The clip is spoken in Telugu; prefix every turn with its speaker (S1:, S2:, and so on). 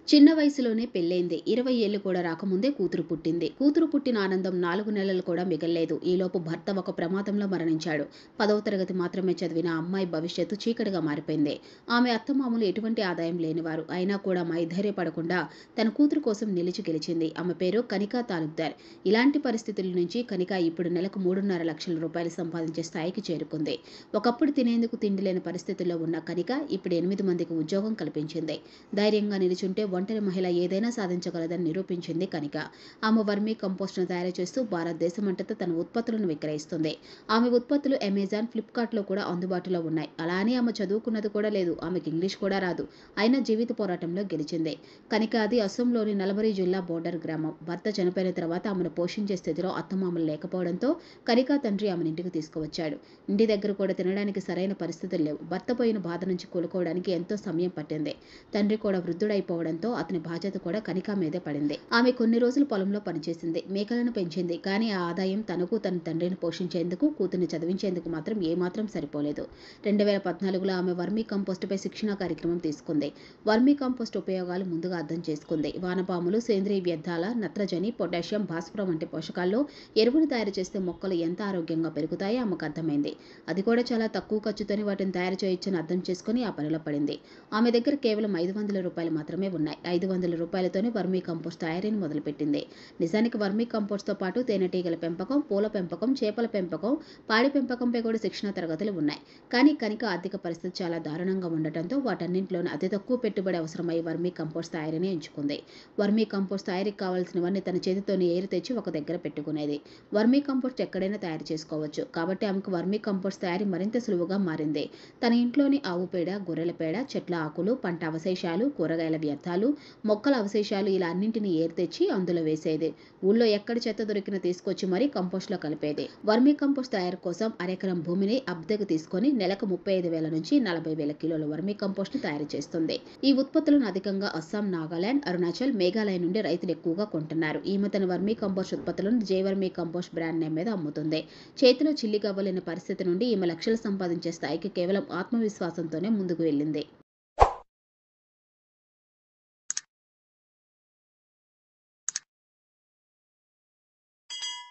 S1: చిన్న వయసులోనే పెళ్లైంది. 20 ఏళ్లు కూడా రాకముందే కూతురు పుట్టింది. కూతురు పుట్టిన ఆనందం 4 నెలలు కూడా మిగల్లేదు. ఈలోపు భర్త ఒక ప్రమాదంలో మరణించాడు. 10వ తరగతి మాత్రమే చదివిన ఆ అమ్మాయి భవిష్యత్తు చీకటిగా మారిపోయింది. ఆమె అత్తమామలు ఎటువంటి ఆదాయం లేనివారు. అయినా కూడా ధైర్యపడకుండా తన కూతురు కోసం నిలిచి గెలిచింది. ఆమె పేరు కనికా తాలూక్దార్. ఇలాంటి పరిస్థితుల నుంచి కనిక ఇప్పుడు నెలకు 3.5 లక్షల రూపాయలు సంపాదించే స్థాయికి చేరుకుంది. ఒకప్పుడు తినేందుకు తిండి లేని పరిస్థితుల్లో ఉన్న కనిక ఇప్పుడు 8 మందికి ఉద్యోగం కల్పించింది. ధైర్యంగా నిలుచుంటే ఒంటరి మహిళ ఏదైనా సాధించగలదని నిరూపించింది కనిక. ఆమె వర్మీ కంపోస్ట్ను తయారు చేస్తూ భారతదేశమంతటా తన ఉత్పత్తులను విక్రయిస్తుంది. ఆమె ఉత్పత్తులు అమెజాన్, ఫ్లిప్కార్ట్లో కూడా అందుబాటులో ఉన్నాయి. అలా అని ఆమె చదువుకున్నది కూడా లేదు. ఆమెకు ఇంగ్లీష్ కూడా రాదు. అయినా జీవిత పోరాటంలో గెలిచింది. కనిక అది అస్సాంలోని నల్బరీ జిల్లా బోర్డర్ గ్రామం. భర్త చనిపోయిన తర్వాత ఆమెను పోషించే స్థితిలో అత్తమామలు లేకపోవడంతో కనిక తండ్రి ఆమెను ఇంటికి తీసుకువచ్చాడు. ఇంటి దగ్గర కూడా తినడానికి సరైన పరిస్థితులు లేవు. భర్త పోయిన బాధ నుంచి కోలుకోవడానికి ఎంతో సమయం పట్టింది. తండ్రి కూడా వృద్ధుడైపోవడంతో అతని బాధ్యత కూడా కనిక మీదే పడింది. ఆమె కొన్ని రోజులు పొలంలో పనిచేసింది. మేకలను పెంచింది. కానీ ఆ ఆదాయం తనకు, తన తండ్రిని పోషించేందుకు, కూతుర్ని చదివించేందుకు మాత్రం ఏమాత్రం సరిపోలేదు. 2014లో ఆమె వర్మీ కంపోస్టుపై శిక్షణా కార్యక్రమం తీసుకుంది. వర్మీ కంపోస్ట్ ఉపయోగాలు ముందుగా అర్థం చేసుకుంది. వానపాములు, సేంద్రీయ వ్యర్థాల, నత్రజని, పొటాషియం, భాస్వరం వంటి పోషకాల్లో ఎరువును తయారు చేస్తే మొక్కలు ఎంత ఆరోగ్యంగా పెరుగుతాయో ఆమెకు అర్థమైంది. అది కూడా చాలా తక్కువ ఖర్చుతోనే వాటిని తయారు చేయొచ్చని అర్థం చేసుకుని ఆ పనిలో పడింది. ఆమె దగ్గర కేవలం 500 రూపాయలు మాత్రమే ఉన్నాయి. 500 రూపాయలతోనే వర్మీ కంపోస్ట్ తయారీని మొదలుపెట్టింది. నిజానికి వర్మీ కంపోస్ట్తో పాటు తేనెటీగల పెంపకం, పూల పెంపకం, చేపల పెంపకం, పాడి పెంపకంపై కూడా శిక్షణా తరగతులు ఉన్నాయి. కానీ కనిక ఆర్థిక పరిస్థితి చాలా దారుణంగా ఉండటంతో వాటన్నింటిలోనూ అతి తక్కువ పెట్టుబడి అవసరమై వర్మీ కంపోస్ట్ తయారీని ఎంచుకుంది. వర్మీ కంపోస్ట్ తయారీకి కావాల్సినవన్నీ తన చేతితోనే ఏరి తెచ్చి ఒక దగ్గర పెట్టుకునేది. వర్మీ కంపోస్ట్ ఎక్కడైనా తయారు చేసుకోవచ్చు. కాబట్టి ఆమెకు వర్మీ కంపోస్ట్ తయారీ మరింత సులువుగా మారింది. తన ఇంట్లోని ఆవు పేడ, గొర్రెల పేడ, చెట్ల ఆకులు, పంట అవశేషాలు, కూరగాయల వ్యర్థాలు, మొక్కల అవశేషాలు ఇలా అన్నింటినీ ఏరి తెచ్చి అందులో వేసేది. ఊళ్ళో ఎక్కడ చెత్త దొరికినా తీసుకొచ్చి మరీ కంపోస్ట్లో కలిపేది. వర్మీ కంపోస్ట్ తయారు కోసం అరెకరం భూమిని అద్దెకు తీసుకొని నెలకు 35,000 నుంచి 40,000 కిలోల వర్మీ కంపోస్ట్ను తయారు చేస్తుంది. ఈ ఉత్పత్తులను అధికంగా అస్సాం, నాగాలాండ్, అరుణాచల్, మేఘాలయ నుండి రైతులు ఎక్కువగా కొంటున్నారు. ఈమె తన వర్మీ కంపోస్ట్ ఉత్పత్తులను జై వర్మీ కంపోస్ట్ బ్రాండ్ నేమ్ మీద అమ్ముతుంది. చేతిలో చిల్లి గవ్వలేని పరిస్థితి నుండి ఈమె లక్షలు సంపాదించే స్థాయికి కేవలం ఆత్మవిశ్వాసంతోనే ముందుకు వెళ్ళింది.